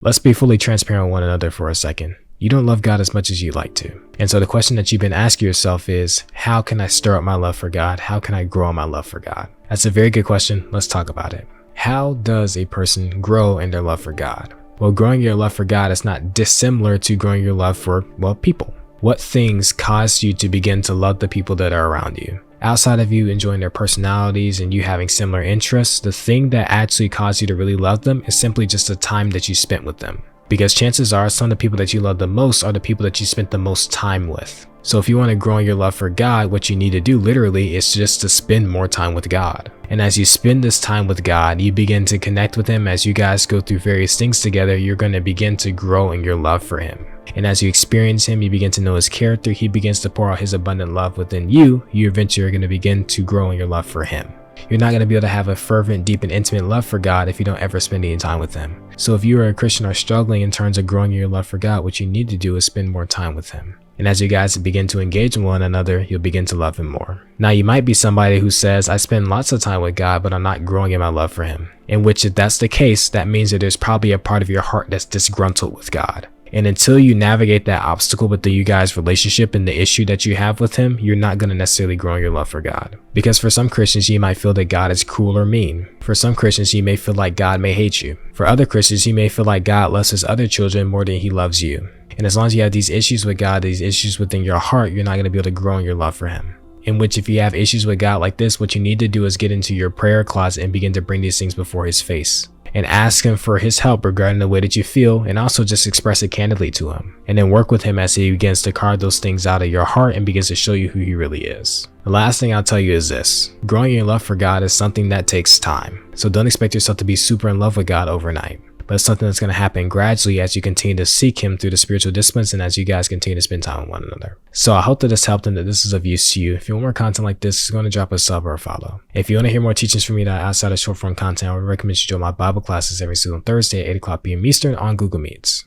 Let's be fully transparent with one another for a second. You don't love God as much as you'd like to. And so the question that you've been asking yourself is, how can I stir up my love for God? How can I grow my love for God? That's a very good question. Let's talk about it. How does a person grow in their love for God? Well, growing your love for God is not dissimilar to growing your love for, people. What things cause you to begin to love the people that are around you? Outside of you enjoying their personalities and you having similar interests, the thing that actually caused you to really love them is simply just the time that you spent with them. Because chances are some of the people that you love the most are the people that you spent the most time with. So if you want to grow in your love for God, what you need to do literally is just to spend more time with God. And as you spend this time with God, you begin to connect with Him. As you guys go through various things together, you're going to begin to grow in your love for Him. And as you experience Him, you begin to know His character. He begins to pour out His abundant love within you. You eventually are going to begin to grow in your love for Him. You're not going to be able to have a fervent, deep, and intimate love for God if you don't ever spend any time with Him. So if you are a Christian or struggling in terms of growing your love for God, what you need to do is spend more time with Him. And as you guys begin to engage with one another, you'll begin to love Him more. Now, you might be somebody who says, I spend lots of time with God, but I'm not growing in my love for Him. In which, if that's the case, that means that there's probably a part of your heart that's disgruntled with God. And until you navigate that obstacle with you guys' relationship and the issue that you have with Him, you're not going to necessarily grow in your love for God. Because for some Christians, you might feel that God is cruel or mean. For some Christians, you may feel like God may hate you. For other Christians, you may feel like God loves His other children more than He loves you. And as long as you have these issues with God, these issues within your heart, you're not going to be able to grow in your love for Him. In which, if you have issues with God like this, what you need to do is get into your prayer closet and begin to bring these things before His face. And ask Him for His help regarding the way that you feel, and also just express it candidly to Him. And then work with Him as He begins to carve those things out of your heart and begins to show you who He really is. The last thing I'll tell you is this: growing your love for God is something that takes time. So don't expect yourself to be super in love with God overnight. But it's something that's going to happen gradually as you continue to seek Him through the spiritual disciplines and as you guys continue to spend time with one another. So I hope that this helped and that this is of use to you. If you want more content like this, go and drop a sub or a follow. If you want to hear more teachings from me that are outside of short form content, I would recommend you join my Bible classes every single Thursday at 8 o'clock p.m. Eastern on Google Meets.